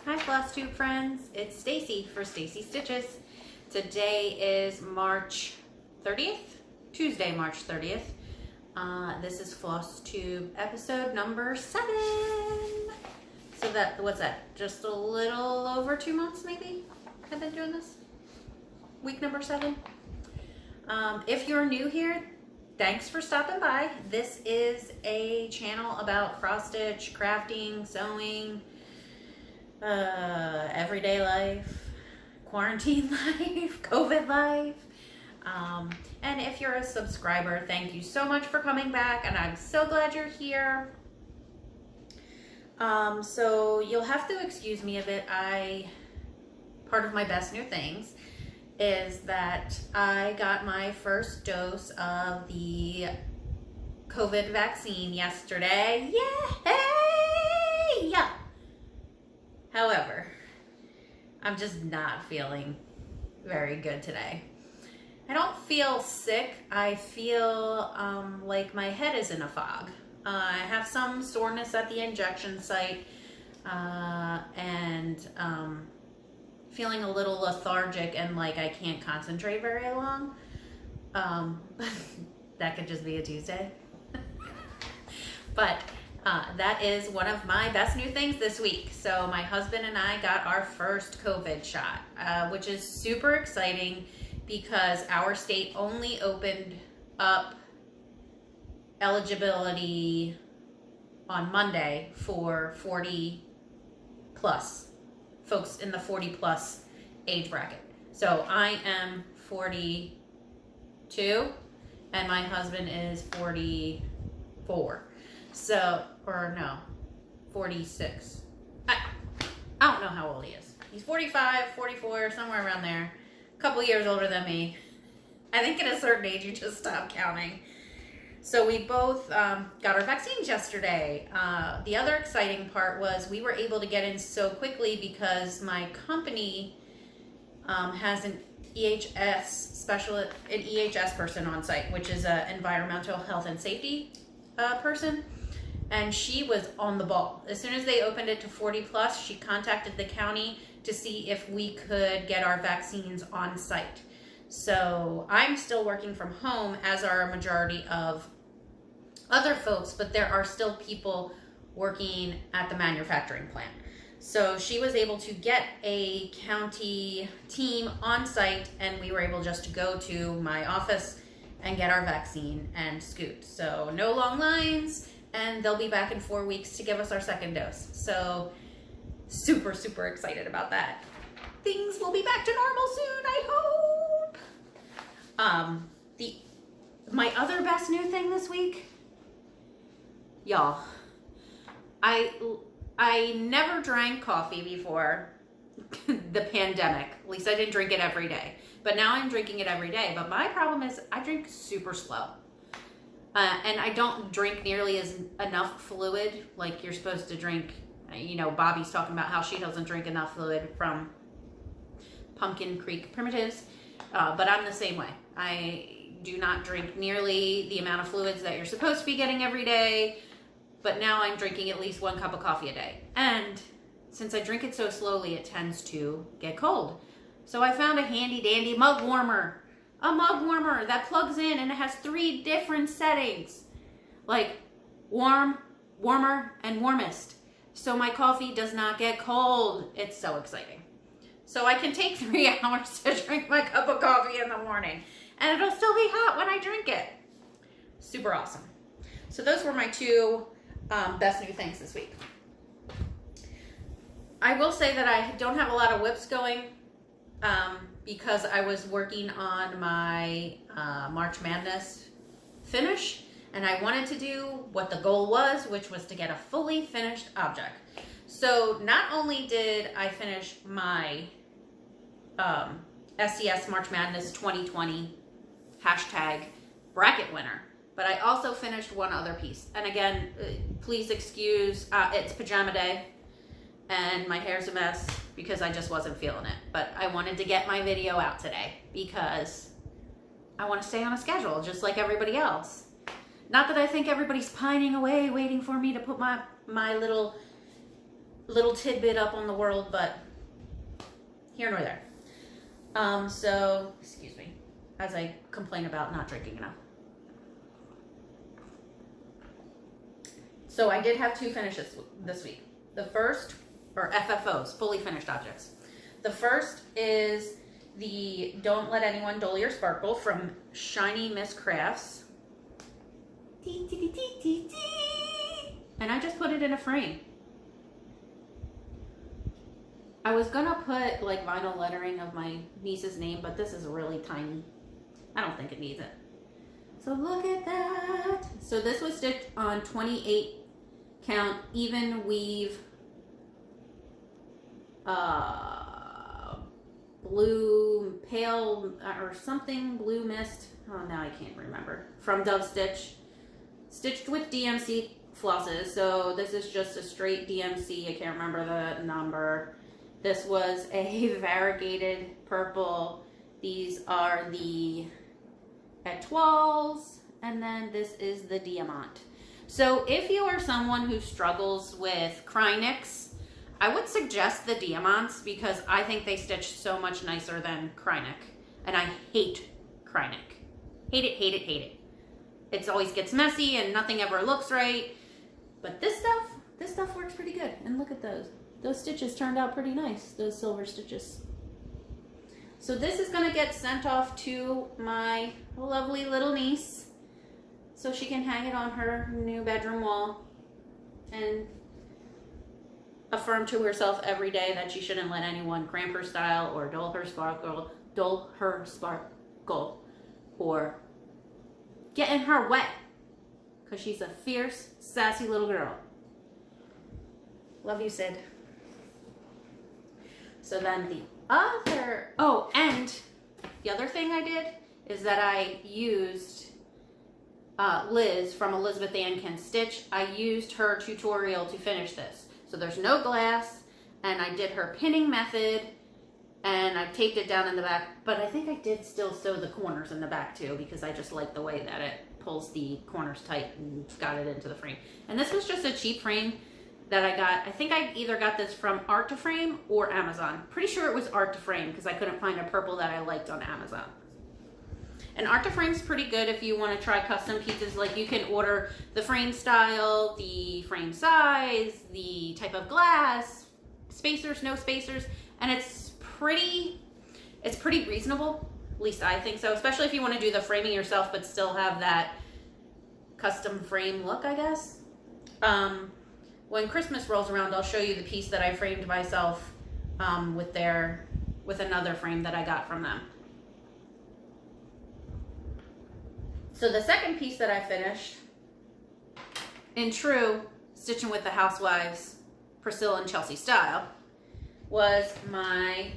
Hi Flosstube friends, it's Stacie for Stacie Stitches. Today is March 30th, Tuesday, March 30th. This is Flosstube episode number 7. So what's that? Just a little over 2 months maybe I've been doing this? Week number 7. If you're new here, thanks for stopping by. This is a channel about cross stitch, crafting, sewing, everyday life, quarantine life, COVID life. And if you're a subscriber, thank you so much for coming back, and I'm so glad you're here. So you'll have to excuse me a bit. Part of my best new things is that I got my first dose of the COVID vaccine yesterday. Yay! Yeah. However, I'm just not feeling very good today. I don't feel sick. I feel like my head is in a fog. I have some soreness at the injection site and feeling a little lethargic and like I can't concentrate very long. That could just be a Tuesday. But that is one of my best new things this week. So my husband and I got our first COVID shot, which is super exciting because our state only opened up eligibility on Monday for 40 plus folks in the 40 plus age bracket. So I am 42 and my husband is 44. So, or no, 46. I don't know how old he is. He's 45, 44, somewhere around there. A couple years older than me. I think at a certain age you just stop counting. So we both got our vaccines yesterday. The other exciting part was we were able to get in so quickly because my company has an EHS person on site, which is an environmental health and safety person. And she was on the ball. As soon as they opened it to 40 plus, she contacted the county to see if we could get our vaccines on site. So I'm still working from home, as are a majority of other folks, but there are still people working at the manufacturing plant. So she was able to get a county team on site, and we were able just to go to my office and get our vaccine and scoot. So no long lines, and they'll be back in 4 weeks to give us our second dose. So super, super excited about that. Things will be back to normal soon, I hope. My other best new thing this week, y'all, I never drank coffee before the pandemic. At least I didn't drink it every day. But now I'm drinking it every day. But my problem is I drink super slow. And I don't drink nearly enough fluid like you're supposed to drink. You know, Bobby's talking about how she doesn't drink enough fluid from Pumpkin Creek Primitives. But I'm the same way. I do not drink nearly the amount of fluids that you're supposed to be getting every day. But now I'm drinking at least 1 cup of coffee a day. And since I drink it so slowly, it tends to get cold. So I found a handy dandy mug warmer. A mug warmer that plugs in, and it has 3 different settings. Like warm, warmer, and warmest. So my coffee does not get cold. It's so exciting. So I can take 3 hours to drink my cup of coffee in the morning. And it'll still be hot when I drink it. Super awesome. So those were my 2 best new things this week. I will say that I don't have a lot of whips going because I was working on my March Madness finish, and I wanted to do what the goal was, which was to get a fully finished object. So not only did I finish my SCS March Madness 2020 hashtag bracket winner, but I also finished one other piece. And again, please excuse, it's pajama day and my hair's a mess because I just wasn't feeling it. But I wanted to get my video out today because I want to stay on a schedule just like everybody else. Not that I think everybody's pining away waiting for me to put my little little tidbit up on the world, but here nor there. So, excuse me, as I complain about not drinking enough. So I did have 2 finishes this week. The first, or FFOs, fully finished objects. The first is the Don't Let Anyone Dull Your Sparkle from Shiny Miss Crafts. And I just put it in a frame. I was gonna put like vinyl lettering of my niece's name, but this is really tiny. I don't think it needs it. So look at that. So this was stitched on 28 count even weave blue pale or something blue mist. Oh, now I can't remember. From Dove Stitch, stitched with DMC flosses. So this is just a straight DMC. I can't remember the number. This was a variegated purple. These are the étoiles, and then this is the diamant. So if you are someone who struggles with Krynics, I would suggest the diamants because I think they stitch so much nicer than Krynic. And I hate Krynic. Hate it, hate it, hate it. It always gets messy and nothing ever looks right. But this stuff works pretty good. And look at those. Those stitches turned out pretty nice, those silver stitches. So this is gonna get sent off to my lovely little niece so she can hang it on her new bedroom wall and affirm to herself every day that she shouldn't let anyone cramp her style or dull her sparkle, or get in her way, because she's a fierce, sassy little girl. Love you, Sid. So then the other, and the other thing I did is that I used Liz from Elizabeth Ann Can Stitch. I used her tutorial to finish this. So there's no glass, and I did her pinning method, and I taped it down in the back, but I think I did still sew the corners in the back too, because I just like the way that it pulls the corners tight and got it into the frame. And this was just a cheap frame that I got. I think I either got this from Art to Frame or Amazon. Pretty sure it was Art to Frame because I couldn't find a purple that I liked on Amazon. And Art to Frame's pretty good if you want to try custom pieces. Like you can order the frame style, the frame size, the type of glass, spacers, no spacers, and it's pretty reasonable. At least I think so, especially if you want to do the framing yourself but still have that custom frame look, I guess. When Christmas rolls around, I'll show you the piece that I framed myself with another frame that I got from them. So the second piece that I finished, in true Stitching with the Housewives, Priscilla and Chelsea style, was my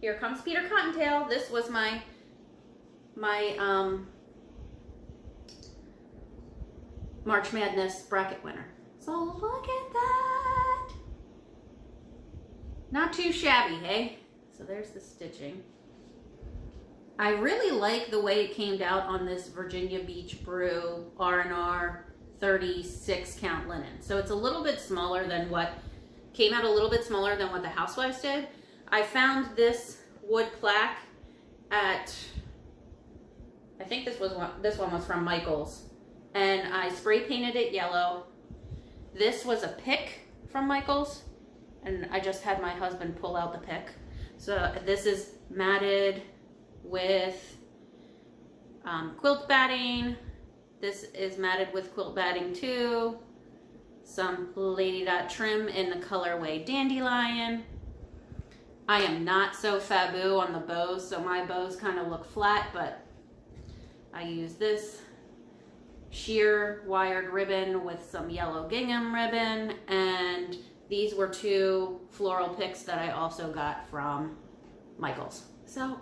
Here Comes Peter Cottontail. This was my March Madness bracket winner. So look at that. Not too shabby, hey? So there's the stitching. I really like the way it came out on this Virginia Beach Brew R&R 36 count linen. So it's a little bit smaller than what came out, a little bit smaller than what the Housewives did. I found this wood plaque at, I think this one was from Michael's, and I spray painted it yellow. This was a pick from Michael's, and I just had my husband pull out the pick. So this is matted with quilt batting. This is matted with quilt batting too. Some lady dot trim in the colorway Dandelion. I am not so faboo on the bows, so my bows kind of look flat, but I use this sheer wired ribbon with some yellow gingham ribbon, and these were 2 floral picks that I also got from Michael's. So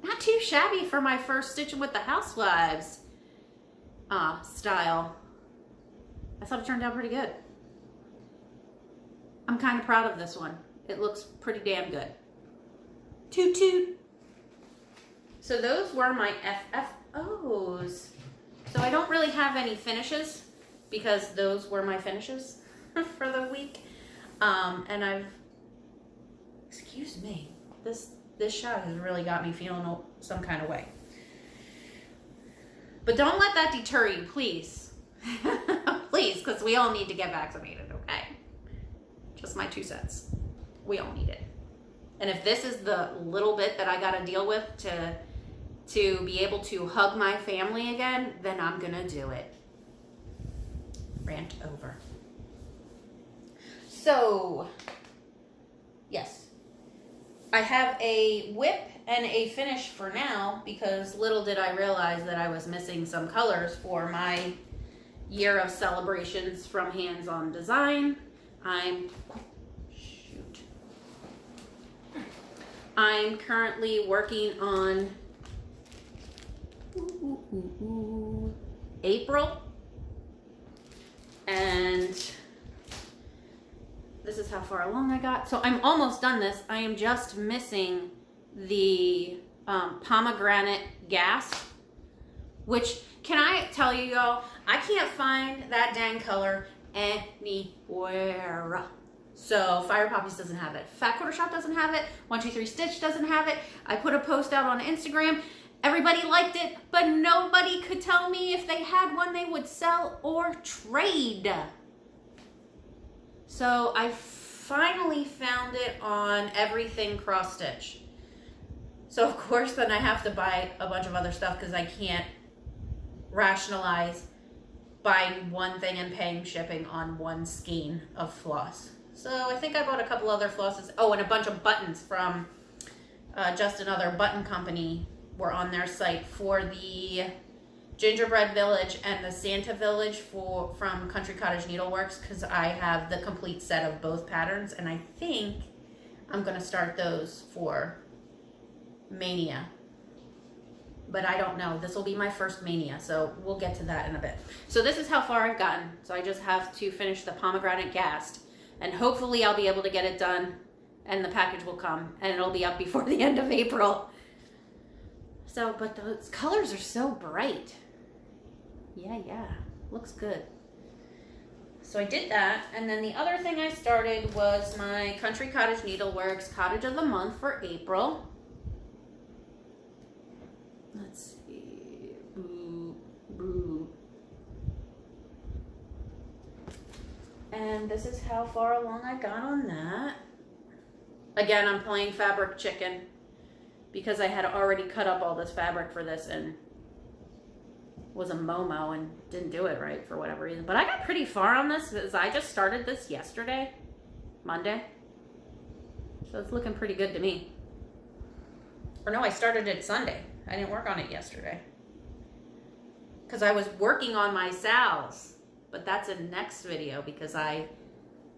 not too shabby for my first Stitching with the Housewives style. I thought it turned out pretty good. I'm kind of proud of this one. It looks pretty damn good. Toot toot. So those were my FFOs. So I don't really have any finishes because those were my finishes for the week. And I've, excuse me, this shot has really got me feeling some kind of way. But don't let that deter you, please. Please, because we all need to get vaccinated, okay? Just my 2 cents. We all need it. And if this is the little bit that I got to deal with to be able to hug my family again, then I'm going to do it. Rant over. So, yes. I have a whip and a finish for now because little did I realize that I was missing some colors for my year of celebrations from Hands-On Design. I'm currently working on April, and this is how far along I got. So I'm almost done this. I am just missing the pomegranate gas, which, can I tell you, y'all, I can't find that dang color anywhere. So Firepoppies doesn't have it. Fatquarter Shop doesn't have it. 123 Stitch doesn't have it. I put a post out on Instagram. Everybody liked it, but nobody could tell me if they had one they would sell or trade. So I finally found it on everything cross stitch. So of course then I have to buy a bunch of other stuff because I can't rationalize buying one thing and paying shipping on one skein of floss. So I think I bought a couple other flosses. Oh, and a bunch of buttons from Just Another Button Company were on their site for the Gingerbread Village and the Santa Village from Country Cottage Needleworks, because I have the complete set of both patterns, and I think I'm going to start those for Mania. But I don't know. This will be my first Mania, so we'll get to that in a bit. So this is how far I've gotten. So I just have to finish the pomegranate gast, and hopefully I'll be able to get it done, and the package will come, and it'll be up before the end of April. So, but those colors are so bright. Yeah, looks good. So I did that, and then the other thing I started was my Country Cottage Needleworks Cottage of the Month for April. Let's see. Boo. And this is how far along I got on that. Again, I'm playing fabric chicken because I had already cut up all this fabric for this and was a Momo and didn't do it right for whatever reason. But I got pretty far on this because I just started this yesterday, Monday. So it's looking pretty good to me. Or no, I started it Sunday. I didn't work on it yesterday because I was working on my sals, but that's in next video because I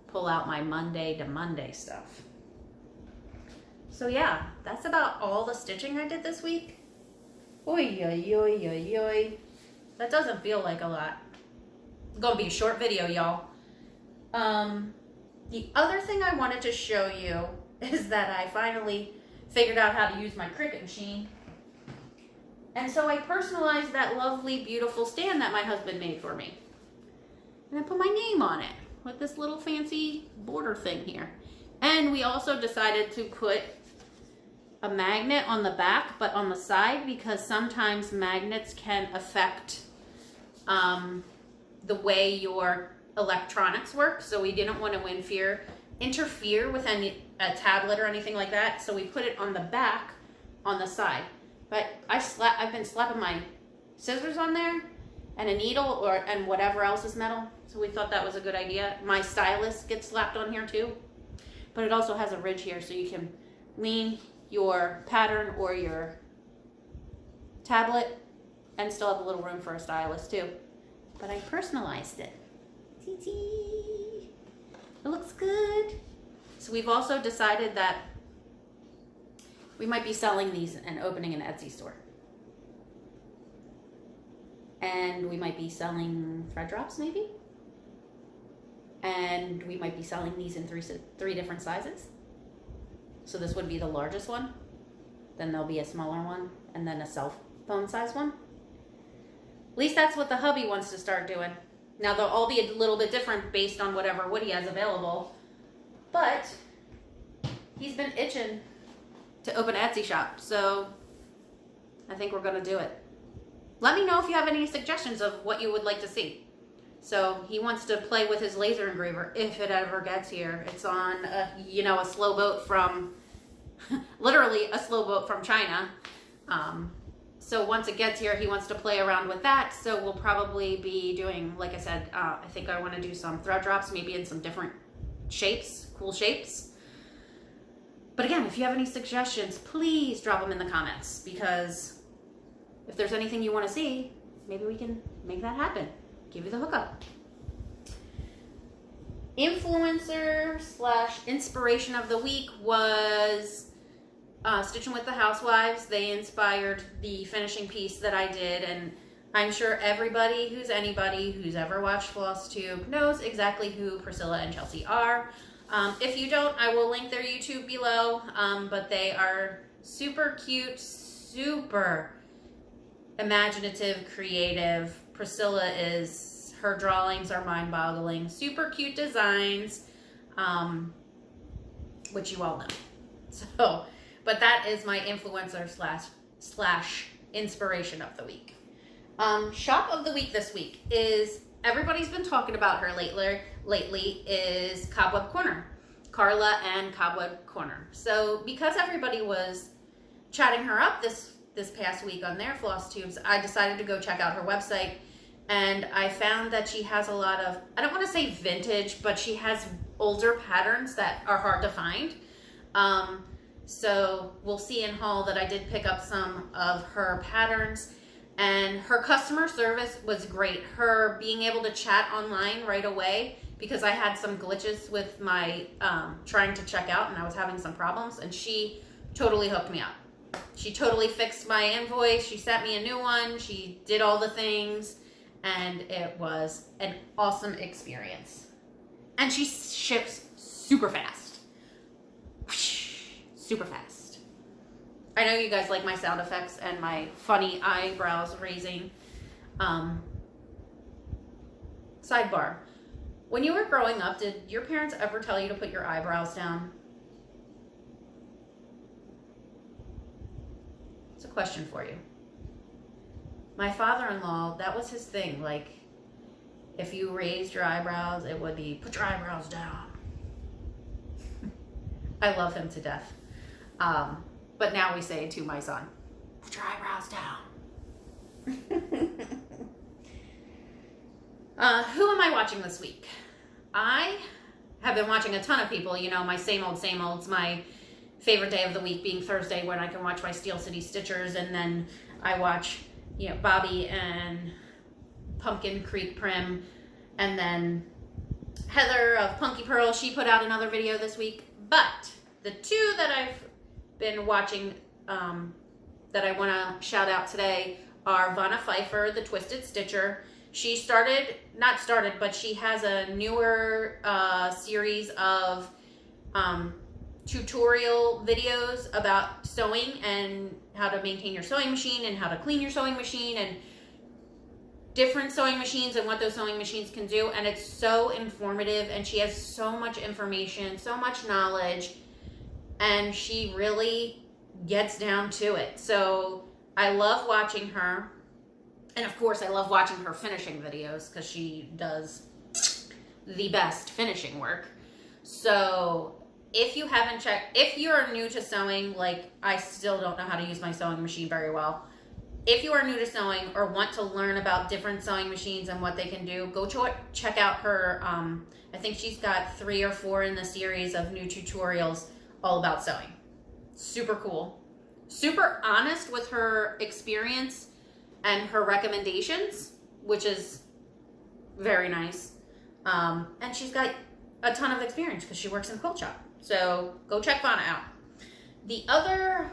pull out my Monday to Monday stuff. So yeah, that's about all the stitching I did this week. Oy, oy, oy, oy, oy. That doesn't feel like a lot. It's gonna be a short video, y'all. The other thing I wanted to show you is that I finally figured out how to use my Cricut machine. And so I personalized that lovely, beautiful stand that my husband made for me. And I put my name on it with this little fancy border thing here. And we also decided to put a magnet on the back, but on the side, because sometimes magnets can affect the way your electronics work. So we didn't want to interfere with a tablet or anything like that. So we put it on the back, on the side. But I've been slapping my scissors on there and a needle and whatever else is metal. So we thought that was a good idea. My stylus gets slapped on here too. But it also has a ridge here so you can lean your pattern or your tablet and still have a little room for a stylus too. But I personalized it. It looks good. So we've also decided that we might be selling these and opening an Etsy store. And we might be selling thread drops maybe. And we might be selling these in three different sizes. So this would be the largest one. Then there'll be a smaller one. And then a cell phone size one. At least that's what the hubby wants to start doing. Now they'll all be a little bit different based on whatever wood he has available. But he's been itching to open an Etsy shop, so I think we're going to do it. Let me know if you have any suggestions of what you would like to see. So he wants to play with his laser engraver if it ever gets here. It's on, a slow boat from, literally a slow boat from China. So once it gets here, he wants to play around with that. So we'll probably be doing, like I said, I think I want to do some thread drops, maybe in some different shapes, cool shapes. But again, if you have any suggestions, please drop them in the comments, because if there's anything you want to see, maybe we can make that happen. Give you the hookup. Influencer / inspiration of the week was Stitching with the Housewives. They inspired the finishing piece that I did, and I'm sure anybody who's ever watched Flosstube knows exactly who Priscilla and Chelsea are. If you don't, I will link their YouTube below, but they are super cute, super imaginative, creative. Priscilla her drawings are mind-boggling, super cute designs, which you all know. So, but that is my influencer / inspiration of the week. Shop of the week this week is, everybody's been talking about her lately, is Cobweb Corner. Carla and Cobweb Corner. So because everybody was chatting her up this past week on their Flosstubes, I decided to go check out her website, and I found that she has a lot of, I don't want to say vintage, but she has older patterns that are hard to find. So we'll see in haul that I did pick up some of her patterns, and her customer service was great. Her being able to chat online right away, because I had some glitches with my trying to check out, and I was having some problems, and she totally hooked me up. She totally fixed my invoice. She sent me a new one. She did all the things, and it was an awesome experience. And she ships super fast. Super fast. I know you guys like my sound effects and my funny eyebrows raising. Sidebar. When you were growing up, did your parents ever tell you to put your eyebrows down? It's a question for you. My father-in-law, that was his thing. Like, if you raised your eyebrows, it would be, put your eyebrows down. I love him to death. But now we say to my son, put your eyebrows down. Who am I watching this week? I have been watching a ton of people, my same olds, my favorite day of the week being Thursday, when I can watch my Stacie Stitchers, and then I watch, Bobby and Pumpkin Creek Prim, and then Heather of Punky Pearl, she put out another video this week. But the two that I've been watching that I want to shout out today are Vonna Pfeiffer, the Twisted Stitcher. She but she has a newer series of tutorial videos about sewing and how to maintain your sewing machine and how to clean your sewing machine and different sewing machines and what those sewing machines can do. And it's so informative, and she has so much information, so much knowledge, and she really gets down to it. So I love watching her. And of course, I love watching her finishing videos, because she does the best finishing work. So if you haven't checked, if you're new to sewing, like I still don't know how to use my sewing machine very well. If you are new to sewing or want to learn about different sewing machines and what they can do, go check out her, I think she's got 3 or 4 in the series of new tutorials all about sewing. Super cool. Super honest with her experience and her recommendations, which is very nice. And she's got a ton of experience because she works in Quilt Shop. So go check Vonna out. The other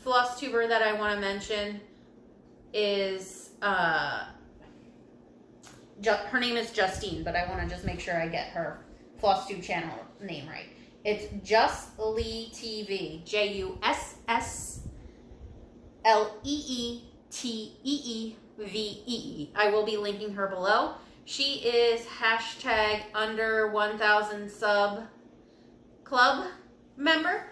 Flosstuber that I want to mention is, her name is Justine, but I want to just make sure I get her Flosstube channel name right. It's Jussy Lee Tee Vee, JUSSLEETEEVEE. I will be linking her below. She is hashtag under 1,000 sub club member.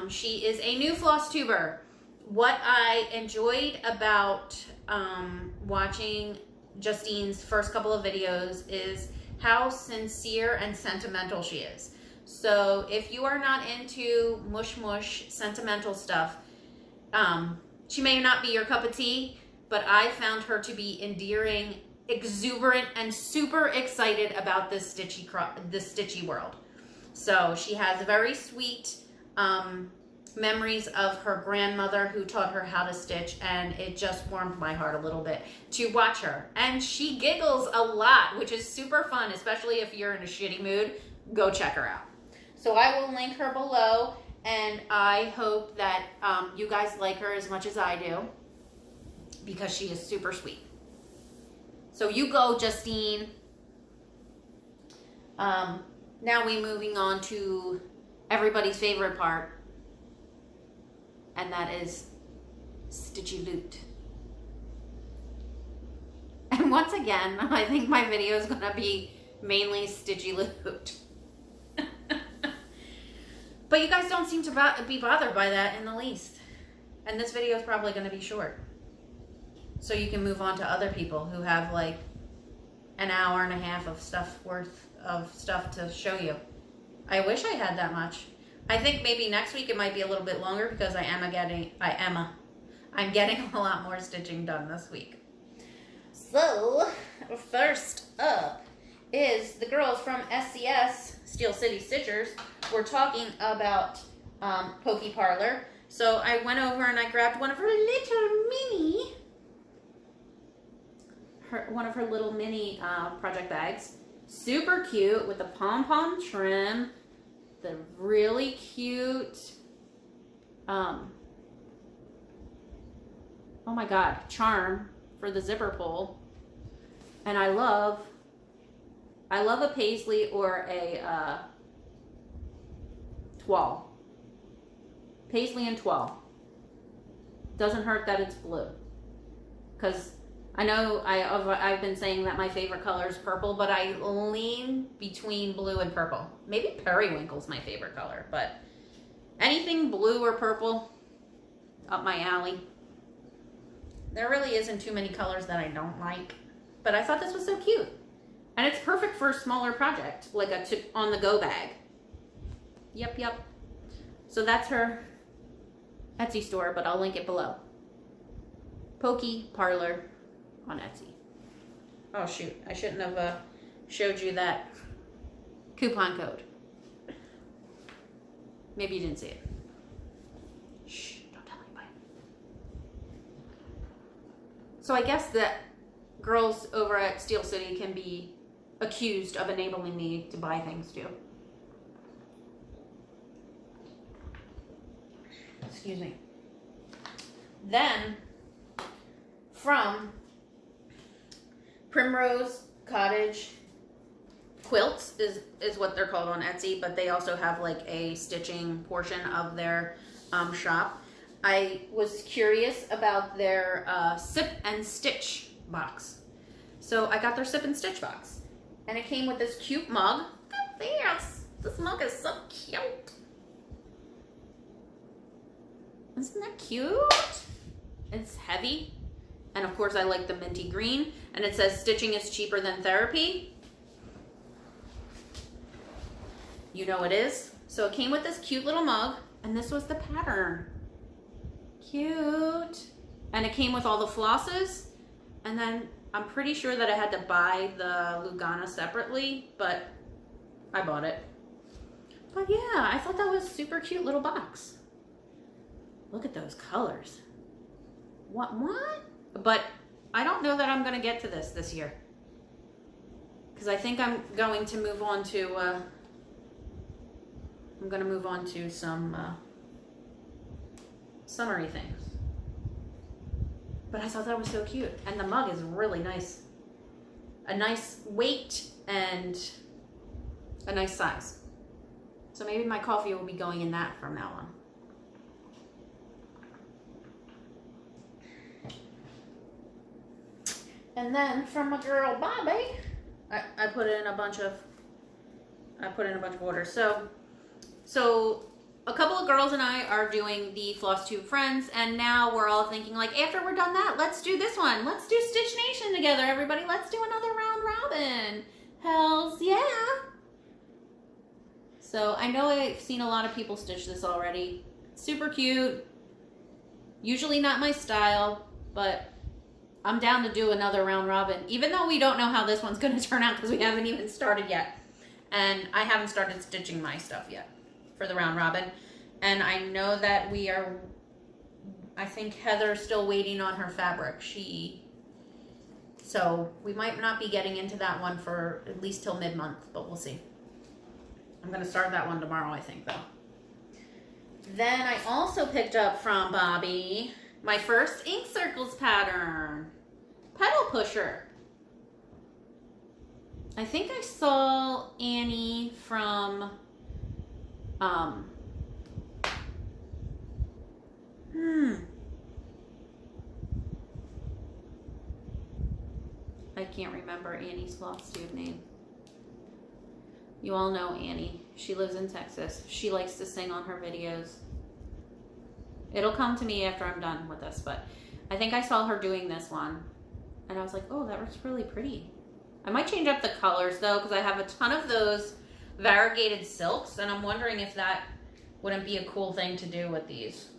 She is a new Flosstuber. What I enjoyed about watching Justine's first couple of videos is how sincere and sentimental she is. So if you are not into mush sentimental stuff, she may not be your cup of tea, but I found her to be endearing, exuberant, and super excited about this Stitchy world. So she has very sweet memories of her grandmother who taught her how to stitch, and it just warmed my heart a little bit to watch her. And she giggles a lot, which is super fun, especially if you're in a shitty mood. Go check her out. So I will link her below, and I hope that you guys like her as much as I do, because she is super sweet. So you go, Justine. Now we moving on to everybody's favorite part, and that is Stitchy Loot. And once again, I think my video is gonna be mainly Stitchy Loot. But you guys don't seem to be bothered by that in the least. And this video is probably gonna be short, so you can move on to other people who have like an hour and a half of stuff worth of stuff to show you. I wish I had that much. I think maybe next week it might be a little bit longer because I'm getting a lot more stitching done this week. So first up is the girls from Stacie Stitches. We're talking about Pokey Parlor. So I went over and I grabbed one of her little mini project bags. Super cute with the pom-pom trim, the really cute, oh my god, charm for the zipper pull. And I love a paisley or a toile. Paisley and toile. Doesn't hurt that it's blue, because I know I've been saying that my favorite color is purple, but I lean between blue and purple. Maybe periwinkle's my favorite color, but anything blue or purple, up my alley. There really isn't too many colors that I don't like, but I thought this was so cute. And it's perfect for a smaller project, like a on-the-go bag. Yep. So that's her Etsy store, but I'll link it below. Pokey Parlor on Etsy. Oh shoot, I shouldn't have showed you that coupon code. Maybe you didn't see it. Shh, don't tell anybody. So I guess that girls over at Steel City can be accused of enabling me to buy things too. Excuse me. Then from Primrose, Cottage, Quilts is what they're called on Etsy, but they also have like a stitching portion of their shop. I was curious about their Sip and Stitch box. So I got their Sip and Stitch box, and it came with this cute mug. Look at this. This mug is so cute. Isn't that cute? It's heavy. And of course I like the minty green. And it says stitching is cheaper than therapy. You know it is. So it came with this cute little mug, and this was the pattern. Cute. And it came with all the flosses. And then I'm pretty sure that I had to buy the Lugana separately, but I bought it. But yeah, I thought that was a super cute little box. Look at those colors. What? But I don't know that I'm going to get to this year, because I think I'm going to move on to some summery things. But I thought that was so cute, and the mug is really nice. A nice weight and a nice size. So maybe my coffee will be going in that from now on. And then from my girl Bobby, I put in a bunch of orders. So a couple of girls and I are doing the Flosstube Friends, and now we're all thinking, like, after we're done that, let's do this one. Let's do Stitch Nation together, everybody. Let's do another round robin. Hells yeah. So I know I've seen a lot of people stitch this already. Super cute. Usually not my style, but I'm down to do another round robin, even though we don't know how this one's going to turn out because we haven't even started yet. And I haven't started stitching my stuff yet for the round robin. And I know that I think Heather's still waiting on her fabric. So we might not be getting into that one for at least till mid-month, but we'll see. I'm going to start that one tomorrow, I think, though. Then I also picked up from Bobby my first ink circles pattern, Pedal Pusher. I think I saw Annie from I can't remember Annie's Flosstube name. You all know Annie. She lives in Texas. She likes to sing on her videos. It'll come to me after I'm done with this, but I think I saw her doing this one. And I was like, oh, that looks really pretty. I might change up the colors, though, because I have a ton of those variegated silks, and I'm wondering if that wouldn't be a cool thing to do with these.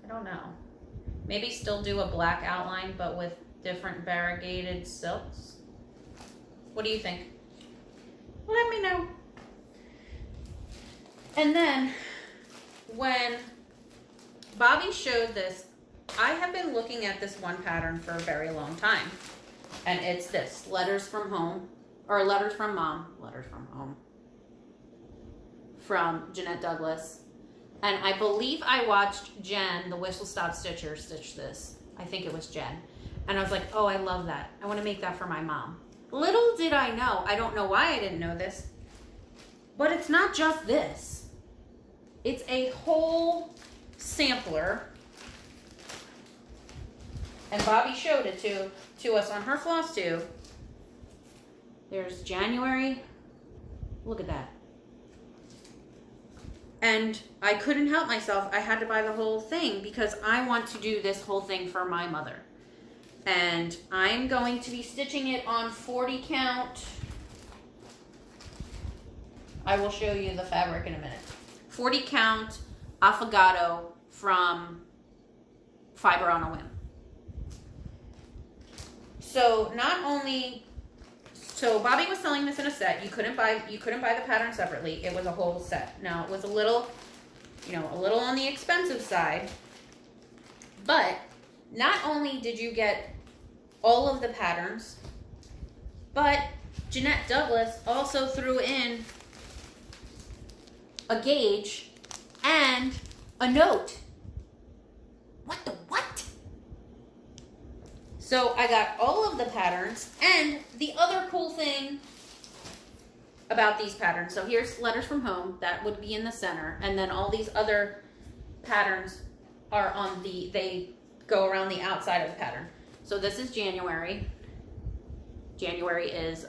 I don't know. Maybe still do a black outline, but with different variegated silks. What do you think? Let me know. And then when Bobby showed this, I have been looking at this one pattern for a very long time. And it's this, Letters from Home, or Letters from Mom, Letters from Home, from Jeanette Douglas. And I believe I watched Jen, the Whistle Stop Stitcher, stitch this. I think it was Jen. And I was like, oh, I love that. I want to make that for my mom. Little did I know, I don't know why I didn't know this, but it's not just this. It's a whole sampler. And Bobby showed it to us on her Flosstube. There's January. Look at that. And I couldn't help myself. I had to buy the whole thing because I want to do this whole thing for my mother. And I'm going to be stitching it on 40 count. I will show you the fabric in a minute. 40 count affogato from Fiber on a Whim. So so Bobby was selling this in a set. You couldn't buy the pattern separately. It was a whole set. Now it was a little on the expensive side. But not only did you get all of the patterns, but Jeanette Douglas also threw in a gauge and a note. What the what? So I got all of the patterns, and the other cool thing about these patterns, so here's Letters from Home, that would be in the center, and then all these other patterns are they go around the outside of the pattern. So this is January. January is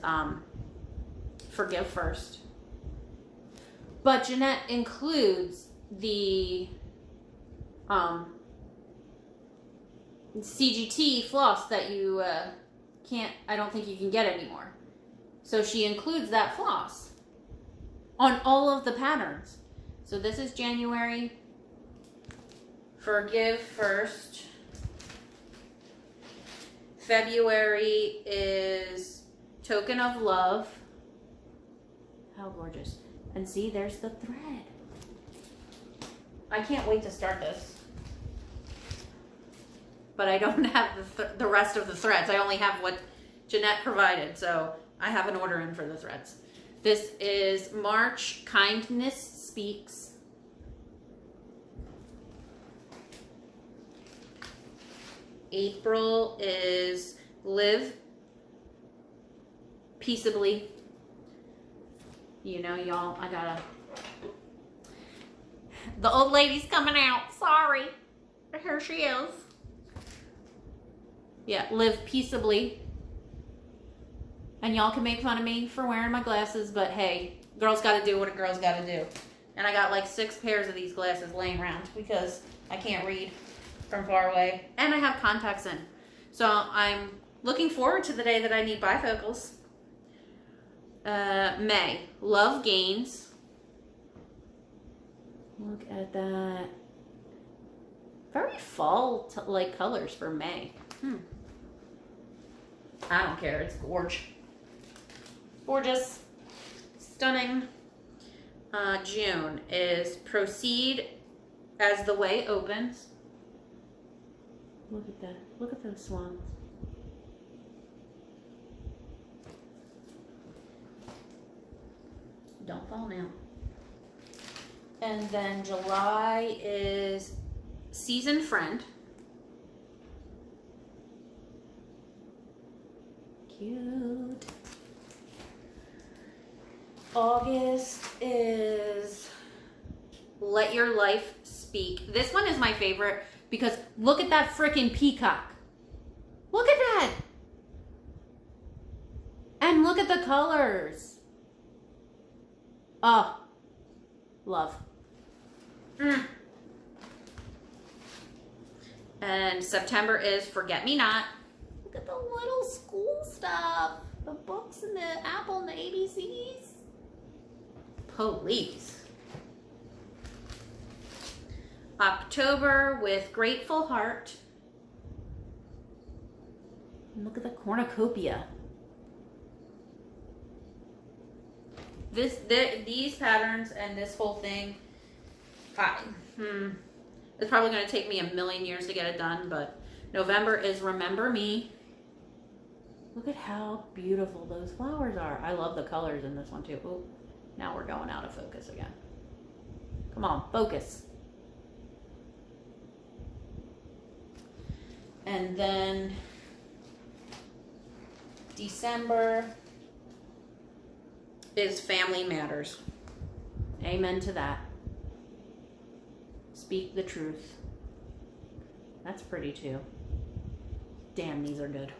Forgive First. But Jeanette includes the CGT floss that you I don't think you can get anymore. So she includes that floss on all of the patterns. So this is January, Forgive First. February is Token of Love. How gorgeous. And see, there's the thread. I can't wait to start this. But I don't have the rest of the threads. I only have what Jeanette provided, so I have an order in for the threads. This is March, Kindness Speaks. April is Live Peaceably. You know, y'all, the old lady's coming out. Sorry. Here she is. Yeah, live peaceably. And y'all can make fun of me for wearing my glasses, but hey, girls gotta do what a girl's gotta do. And I got like 6 pairs of these glasses laying around because I can't read from far away. And I have contacts in. So I'm looking forward to the day that I need bifocals. May, love gains. Look at that. Very fall like colors for May. I don't care, it's gorgeous. Gorgeous, stunning. June is proceed as the way opens. Look at that, look at those swans. Don't fall now. And then July is season friend. Cute. August is let your life speak. This one is my favorite because look at that freaking peacock. Look at that. And look at the colors. Oh, love. And September is Forget Me Not. Look at the little school stuff. The books and the apple and the ABCs. Police. October with Grateful Heart. And look at the cornucopia. These patterns and this whole thing, it's probably going to take me a million years to get it done, but November is Remember Me. Look at how beautiful those flowers are. I love the colors in this one too. Oh, now we're going out of focus again. Come on, focus. And then December is Family Matters. Amen to that. Speak the truth. That's pretty too. Damn, these are good.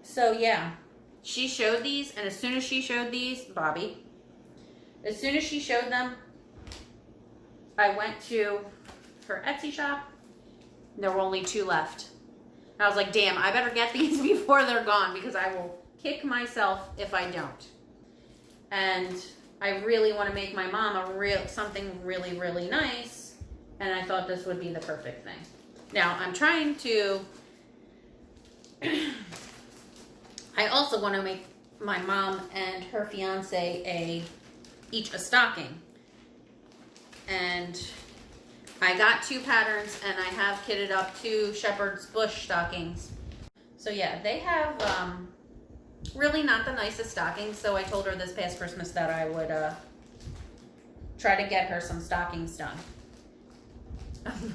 So yeah, she showed these, and as soon as she showed these, Bobby, as soon as she showed them, I went to her Etsy shop. There were only 2 left. I was like, damn, I better get these before they're gone because I will kick myself if I don't. And I really want to make my mom something really, really nice, and I thought this would be the perfect thing. Now, I'm trying to I also want to make my mom and her fiance each a stocking. And I got 2 patterns, and I have kitted up 2 Shepherd's Bush stockings. So yeah, they have really not the nicest stockings, so I told her this past Christmas that I would try to get her some stockings done.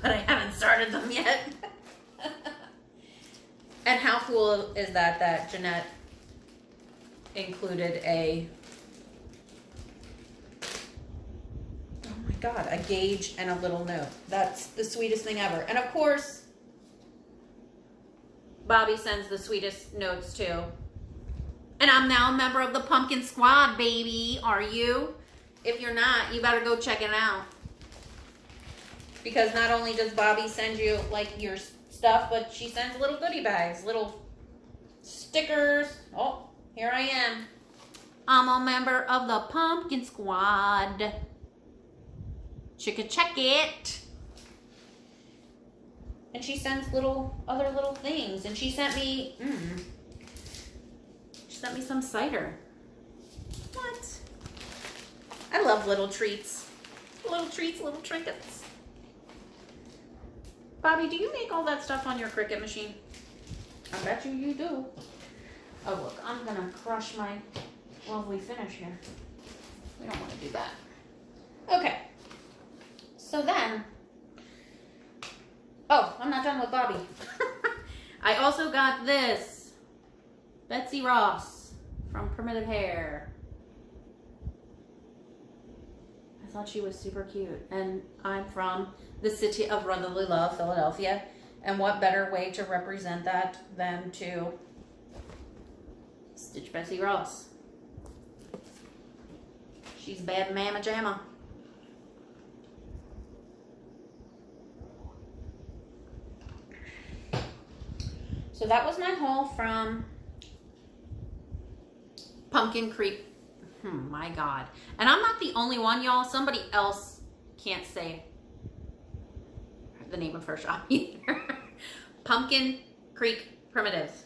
But I haven't started them yet. And how cool is that Jeanette included a God, a gauge and a little note. That's the sweetest thing ever. And of course, Bobby sends the sweetest notes too. And I'm now a member of the Pumpkin Squad, baby. Are you? If you're not, you better go check it out. Because not only does Bobby send you like your stuff, but she sends little goodie bags, little stickers. Oh, here I am. I'm a member of the Pumpkin Squad. Check it. And she sends other little things. And she sent me, some cider. What? I love little treats. Little treats, little trinkets. Bobby, do you make all that stuff on your Cricut machine? I bet you do. Oh, look, I'm gonna crush while we finish here. We don't want to do that. Okay. So then, oh, I'm not done with Bobby. I also got this. Betsy Ross from Primitive Hair. I thought she was super cute. And I'm from the city of brotherly love, Philadelphia. And what better way to represent that than to stitch Betsy Ross. She's bad mamma jamma. So that was my haul from Pumpkin Creek. My God. And I'm not the only one, y'all. Somebody else can't say the name of her shop either. Pumpkin Creek Primitives.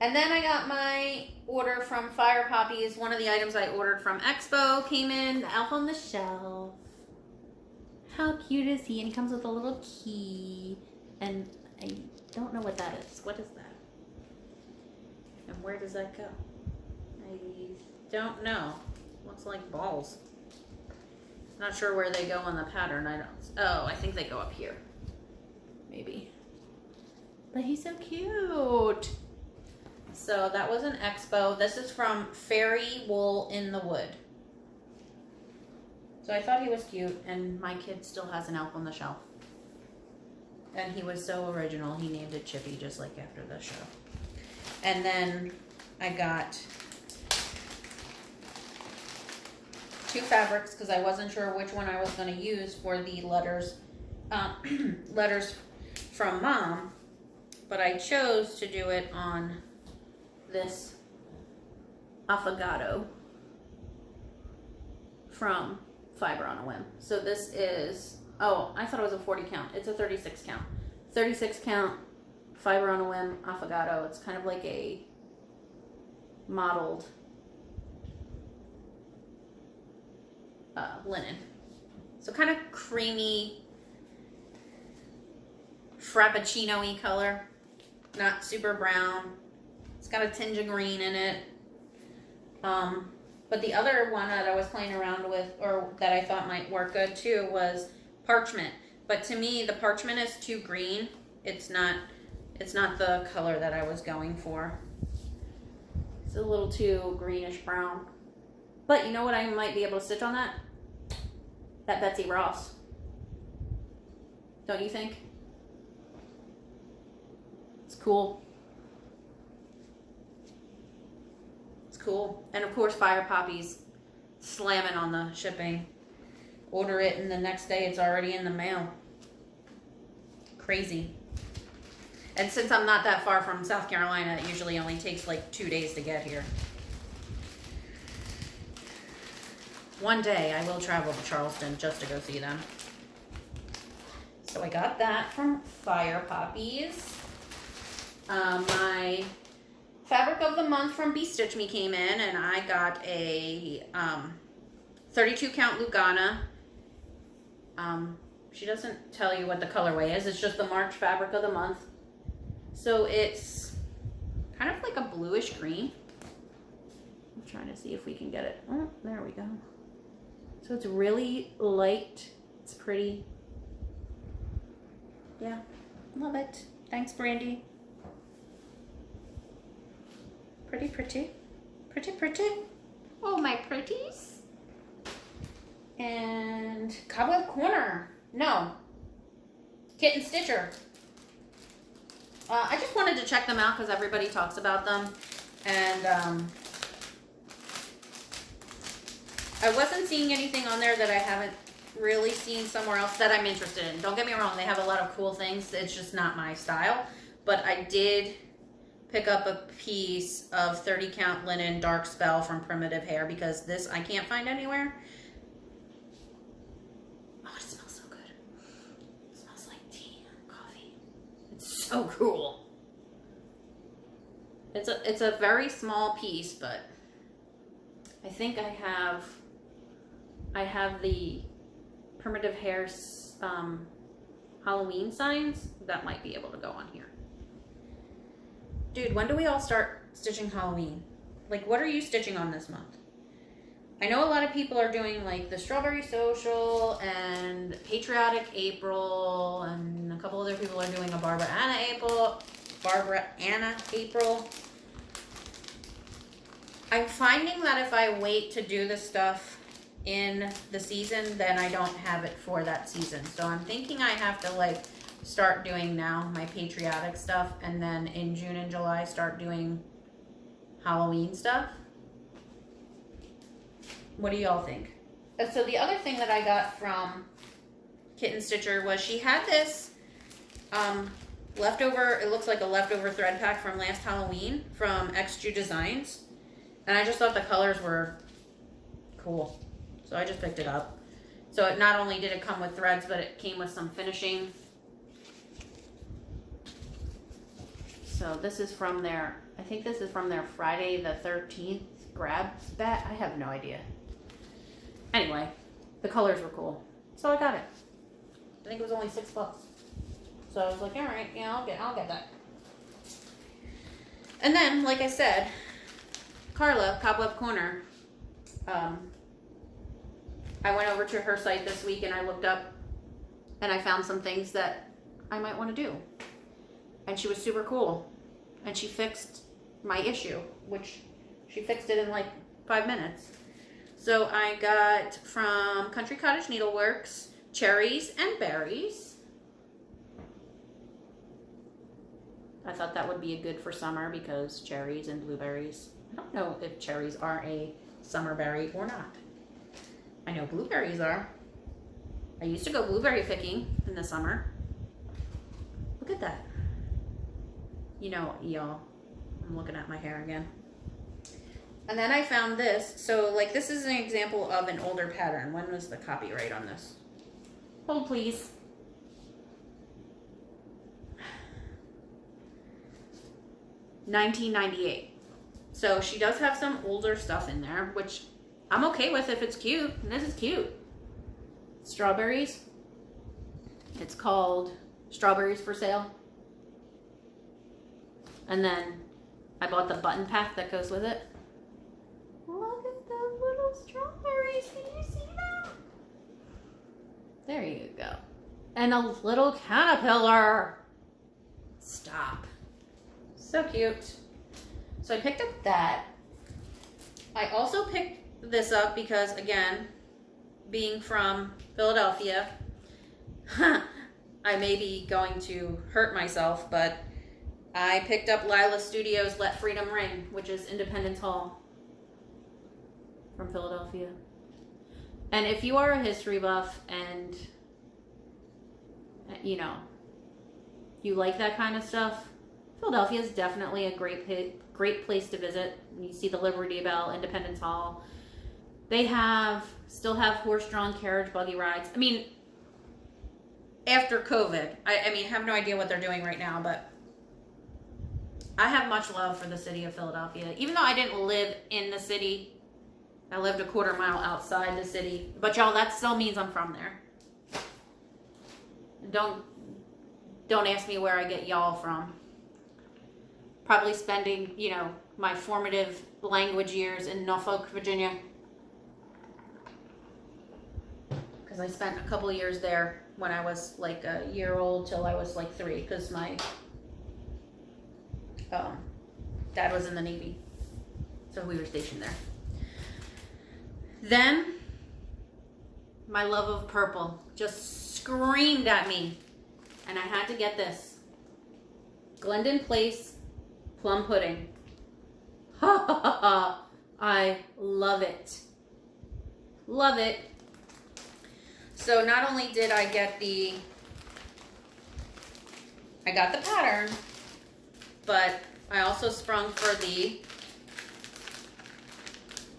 And then I got my order from Firepoppies. One of the items I ordered from Expo came in, the elf on the shelf. How cute is he? And he comes with a little key. And I don't know what that is. What is that? And where does that go? I don't know. Looks like balls. Not sure where they go on the pattern. Oh, I think they go up here. Maybe. But he's so cute. So that was an Expo. This is from Fairy Wool in the Wood. So I thought he was cute, and my kid still has an elf on the shelf. And he was so original, he named it Chippy, just like after the show. And then I got 2 fabrics because I wasn't sure which one I was going to use for the letters, letters from Mom. But I chose to do it on this Affogato from Fiber on a Whim. So this is, oh, I thought it was a 40 count. It's a 36 count. 36 count Fiber on a Whim Affogato. It's kind of like a modeled linen. So kind of creamy, frappuccino-y color. Not super brown. It's got a tinge of green in it. But the other one that I was playing around with, or that I thought might work good too, was parchment. But to me, the parchment is too green. It's not the color that I was going for. It's a little too greenish brown. But you know what I might be able to stitch on that? That Betsy Ross. Don't you think? It's cool. It's cool. And of course, Firepoppies slamming on the shipping. Order it and the next day it's already in the mail. Crazy. And since I'm not that far from South Carolina, it usually only takes like 2 days to get here. One day I will travel to Charleston just to go see them. So I got that from Firepoppies. My fabric of the month from BeStitchMe came in, and I got a 32 count Lugana. She doesn't tell you what the colorway is. It's just the March fabric of the month. So it's kind of like a bluish green. I'm trying to see if we can get it. Oh, there we go. So it's really light. It's pretty. Yeah, love it. Thanks, Brandy. Pretty, pretty. Pretty, pretty. Oh, my pretties. And Cobweb Corner. No. Kitten Stitcher. I just wanted to check them out because everybody talks about them. And I wasn't seeing anything on there that I haven't really seen somewhere else that I'm interested in. Don't get me wrong, they have a lot of cool things. It's just not my style. But I did pick up a piece of 30 count linen dark spell from Primitive Hair because this I can't find anywhere. Oh, it smells so good. It smells like tea and coffee. It's so cool. It's a very small piece, but I think I have the Primitive Hair Halloween signs that might be able to go on here. Dude, when do we all start stitching Halloween? Like, what are you stitching on this month? I know a lot of people are doing like the Strawberry Social and Patriotic April, and a couple other people are doing a Barbara Anna April. I'm finding that if I wait to do this stuff in the season, then I don't have it for that season. So I'm thinking I have to like start doing now my patriotic stuff, and then in June and July start doing Halloween stuff. What do y'all think? So the other thing that I got from Kitten Stitcher was she had this leftover, it looks like a leftover thread pack from last Halloween from XJ Designs. And I just thought the colors were cool. So I just picked it up. So it not only did it come with threads, but it came with some finishing. So this is from their, I think this is from their Friday the 13th grab bat. I have no idea. Anyway, the colors were cool. So I got it. I think it was only $6. So I was like, all right, yeah, I'll get that. And then, like I said, Carla, Cobweb Corner, I went over to her site this week and I looked up and I found some things that I might want to do. And she was super cool. And she fixed my issue, which she fixed it in like 5 minutes. So I got from Country Cottage Needleworks, cherries and berries. I thought that would be a good for summer because cherries and blueberries. I don't know if cherries are a summer berry or not. I know blueberries are. I used to go blueberry picking in the summer. Look at that. You know, y'all, I'm looking at my hair again. And then I found this. So, like, this is an example of an older pattern. When was the copyright on this? Hold, please. $19.98. So she does have some older stuff in there, which I'm okay with if it's cute. And this is cute. Strawberries. It's called Strawberries for Sale. And then I bought the button pack that goes with it. Look at those little strawberries. Can you see them? There you go. And a little caterpillar. Stop. So cute. So I picked up that. I also picked this up because, again, being from Philadelphia, I may be going to hurt myself, but I picked up Lila Studios' Let Freedom Ring, which is Independence Hall from Philadelphia. And if you are a history buff and, you know, you like that kind of stuff, Philadelphia is definitely a great place to visit. You see the Liberty Bell, Independence Hall. They still have horse-drawn carriage buggy rides. I mean, after COVID, I have no idea what they're doing right now, but I have much love for the city of Philadelphia. Even though I didn't live in the city, I lived a quarter mile outside the city. But y'all, that still means I'm from there. Don't ask me where I get y'all from. Probably spending, you know, my formative language years in Norfolk, Virginia. Because I spent a couple years there when I was like a year old till I was like 3, because my dad was in the Navy. So we were stationed there. Then, my love of purple just screamed at me. And I had to get this. Glendon Place Plum Pudding. Ha ha ha ha. I love it. Love it. So not only did I get the pattern, but I also sprung for the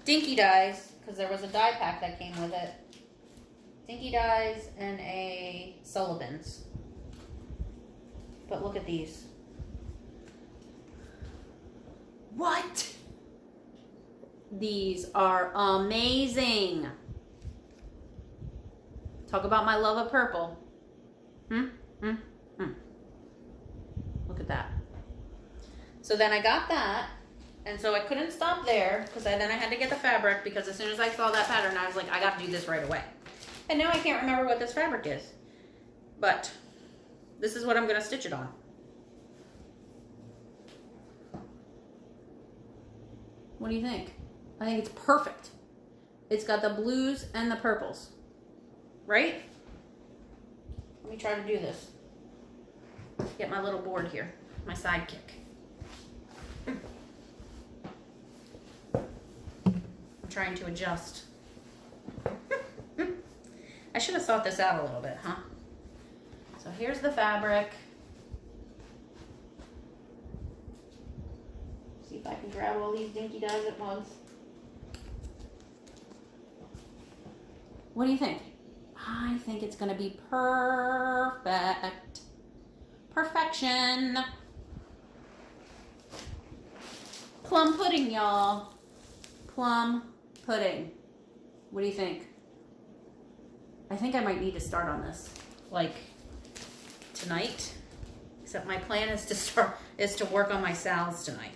Dinky Dies, because there was a die pack that came with it. Dinky Dies and a Sullivan's. But look at these. What? These are amazing. Talk about my love of purple. Look at that. So then I got that. And so I couldn't stop there because then I had to get the fabric, because as soon as I saw that pattern, I was like, I got to do this right away. And now I can't remember what this fabric is. But this is what I'm going to stitch it on. What do you think? I think it's perfect. It's got the blues and the purples. Right? Let me try to do this. get my little board here, my sidekick. I'm trying to adjust. I should have thought this out a little bit, huh? So here's the fabric. See if I can grab all these dinky dies at once. What do you think? I think it's gonna be perfect. Perfection. Plum pudding, y'all. Plum pudding. What do you think? I think I might need to start on this, like, tonight. Except my plan is to work on my sals tonight.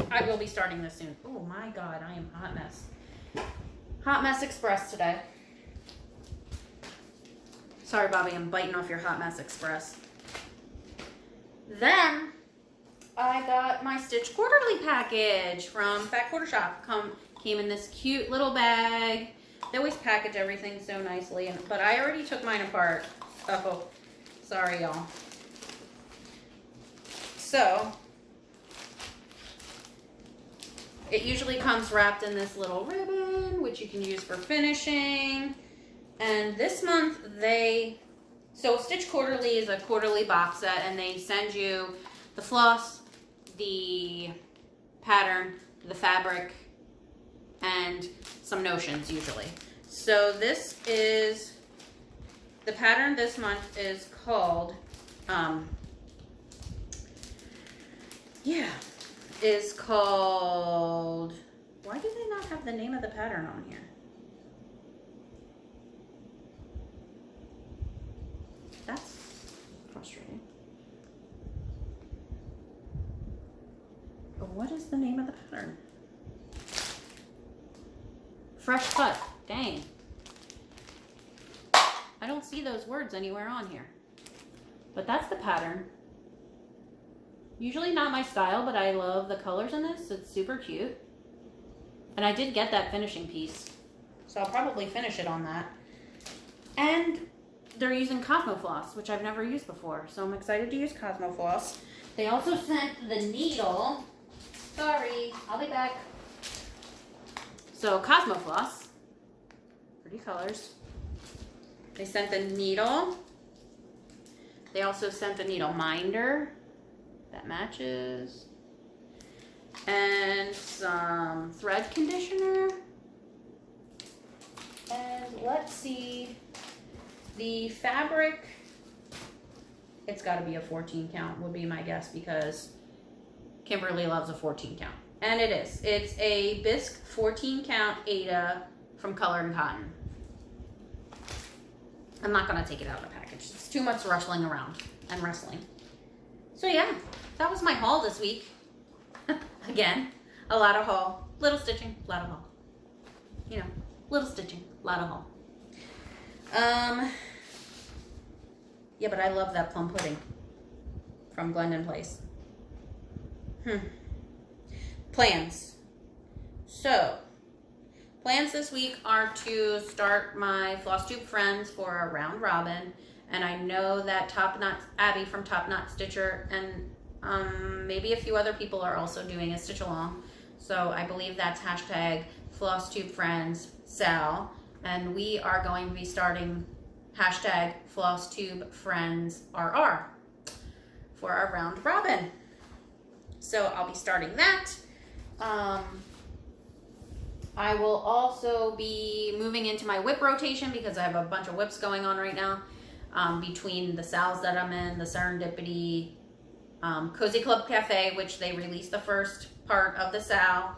I will be starting this soon. Oh my God, I am a hot mess. Hot mess express today. Sorry, Bobby, I'm biting off your hot mess express. Then I got my Stitch Quarterly package from Fatquarter Shop. Came in this cute little bag. They always package everything so nicely, but I already took mine apart. Oh, sorry, y'all. So it usually comes wrapped in this little ribbon, which you can use for finishing. And this month so Stitch Quarterly is a quarterly box set, and they send you the floss, the pattern, the fabric, and some notions usually. So this is, the pattern this month is called, why do they not have the name of the pattern on here? That's frustrating. But what is the name of the pattern? Fresh cut. Dang. I don't see those words anywhere on here. But that's the pattern. Usually not my style, but I love the colors in this. It's super cute. And I did get that finishing piece, so I'll probably finish it on that. And they're using Cosmo Floss, which I've never used before, so I'm excited to use Cosmo Floss. They also sent the needle. Sorry, I'll be back. So Cosmo Floss, pretty colors. They sent the needle. They also sent a needle minder that matches, and some thread conditioner. And let's see, the fabric, it's got to be a 14 count would be my guess, because Kimberly loves a 14 count. And it is. It's a bisque 14 count Ada from Colored Cotton. I'm not going to take it out of the package. It's too much rustling around and wrestling. So yeah, that was my haul this week. Again, a lot of haul. Little stitching, a lot of haul. You know, little stitching, a lot of haul. Yeah, but I love that plum pudding from Glendon Place. Plans. So, plans this week are to start my Flosstube friends for a round robin. And I know that Abby from Top Knot Stitcher and maybe a few other people are also doing a stitch along. So I believe that's hashtag Flosstube Friends Sal. And we are going to be starting hashtag Flosstube Friends RR for our round robin. So I'll be starting that. I will also be moving into my whip rotation because I have a bunch of whips going on right now. Between the Sals that I'm in, the Serendipity, Cozy Club Cafe, which they released the first part of the Sal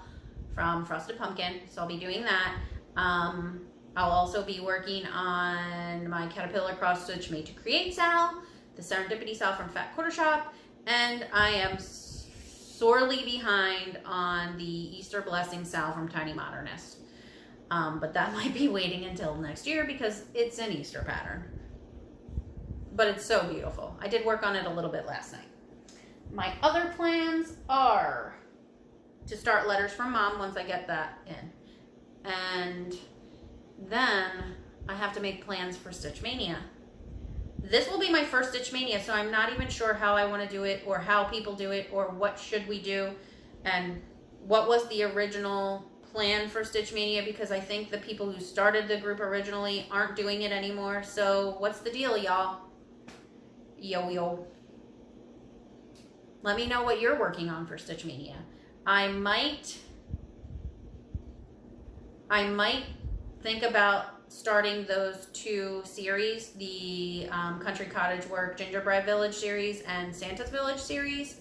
from Frosted Pumpkin, so I'll be doing that. I'll also be working on my Caterpillar Cross Stitch Made to Create Sal, the Serendipity Sal from Fatquarter Shop, and I am sorely behind on the Easter Blessing Sal from Tiny Modernist. But that might be waiting until next year because it's an Easter pattern. But it's so beautiful. I did work on it a little bit last night. My other plans are to start Letters from Mom once I get that in. And then I have to make plans for Stitch Mania. This will be my first Stitch Mania, so I'm not even sure how I want to do it or how people do it or what should we do and what was the original plan for Stitch Mania, because I think the people who started the group originally aren't doing it anymore. So what's the deal, y'all? Yo. Let me know what you're working on for Stitch Mania. I might think about starting those 2 series, the Country Cottage Work Gingerbread Village series and Santa's Village series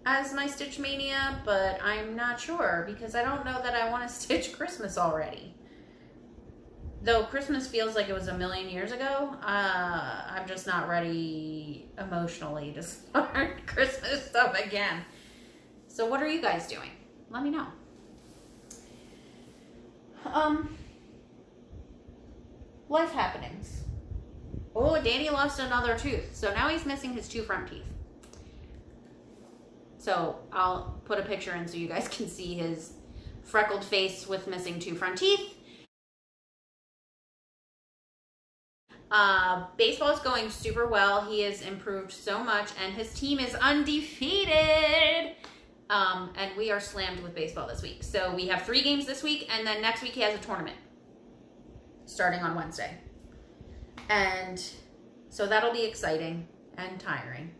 as my Stitch Mania, but I'm not sure because I don't know that I want to stitch Christmas already. Though Christmas feels like it was a million years ago, I'm just not ready emotionally to start Christmas stuff again. So what are you guys doing? Let me know. Life happenings. Oh, Danny lost another tooth. So now he's missing his 2 front teeth. So I'll put a picture in so you guys can see his freckled face with missing 2 front teeth. Baseball is going super well. He has improved so much and his team is undefeated. And we are slammed with baseball this week. So we have 3 games this week and then next week he has a tournament starting on Wednesday. And so that'll be exciting and tiring.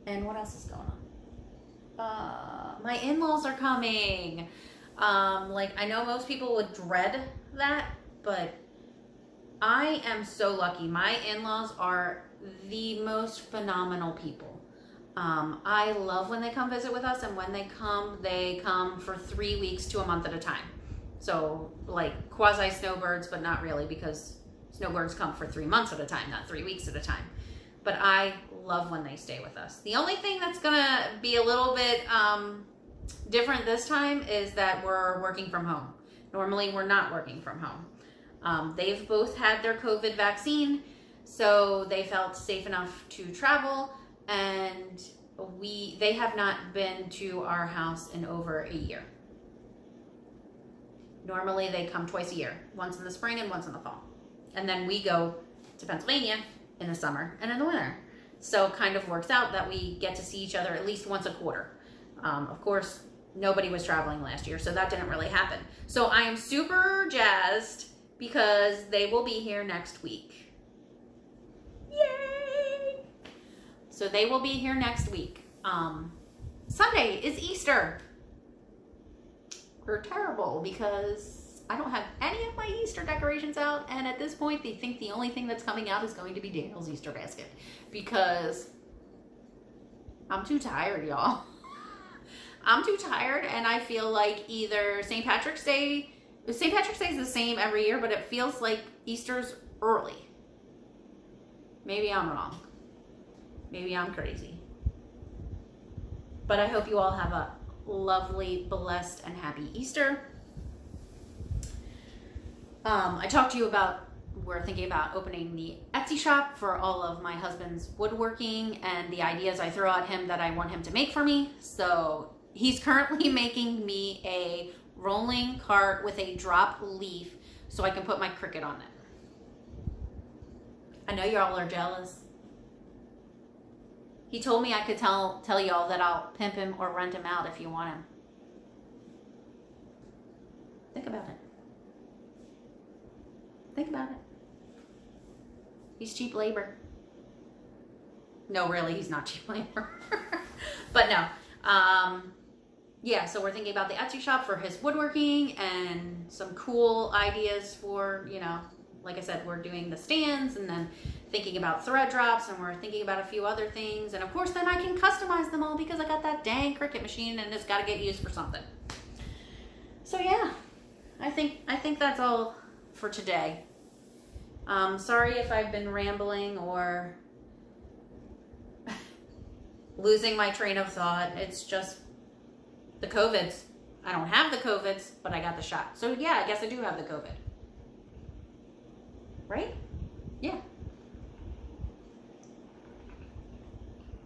And what else is going on? My in-laws are coming. Like, I know most people would dread that, but I am so lucky. My in-laws are the most phenomenal people. I love when they come visit with us, and when they come for 3 weeks to a month at a time. So, like, quasi snowbirds, but not really, because snowbirds come for 3 months at a time, not 3 weeks at a time. But I love when they stay with us. The only thing that's gonna be a little bit different this time is that we're working from home. Normally we're not working from home. They've both had their COVID vaccine, so they felt safe enough to travel, and they have not been to our house in over a year. Normally they come twice a year, once in the spring and once in the fall. And then we go to Pennsylvania in the summer and in the winter. So it kind of works out that we get to see each other at least once a quarter. Of course, nobody was traveling last year, so that didn't really happen. So I am super jazzed because they will be here next week. Yay! So they will be here next week. Sunday is Easter. We're terrible because I don't have any of my Easter decorations out, and at this point they think the only thing that's coming out is going to be Daniel's Easter basket because I'm too tired, y'all. I'm too tired, and I feel like either St. Patrick's Day is the same every year, but it feels like Easter's early. Maybe I'm wrong. Maybe I'm crazy. But I hope you all have a lovely, blessed, and happy Easter. I talked to you about, we're thinking about opening the Etsy shop for all of my husband's woodworking and the ideas I throw at him that I want him to make for me. So he's currently making me a rolling cart with a drop leaf so I can put my Cricut on it. I know y'all are jealous. He told me I could tell y'all that I'll pimp him or rent him out if you want him. Think about it. Think about it. He's cheap labor. No, really, he's not cheap labor. But no. Yeah, so we're thinking about the Etsy shop for his woodworking and some cool ideas for, you know, like I said, we're doing the stands and then thinking about thread drops, and we're thinking about a few other things. And of course, then I can customize them all because I got that dang Cricut machine and it's got to get used for something. So yeah, I think that's all for today. Sorry if I've been rambling or losing my train of thought. It's just the COVIDs. I don't have the COVIDs, but I got the shot. So yeah, I guess I do have the COVID. Right? Yeah.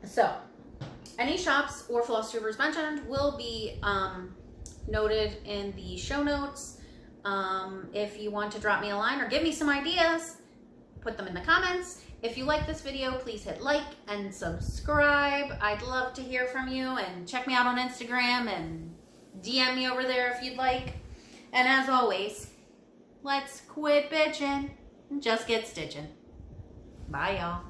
So, any shops or Flosstubers mentioned will be noted in the show notes. If you want to drop me a line or give me some ideas, put them in the comments. If you like this video, please hit like and subscribe. I'd love to hear from you, and check me out on Instagram and DM me over there if you'd like. And as always, let's quit bitching and just get stitching. Bye, y'all.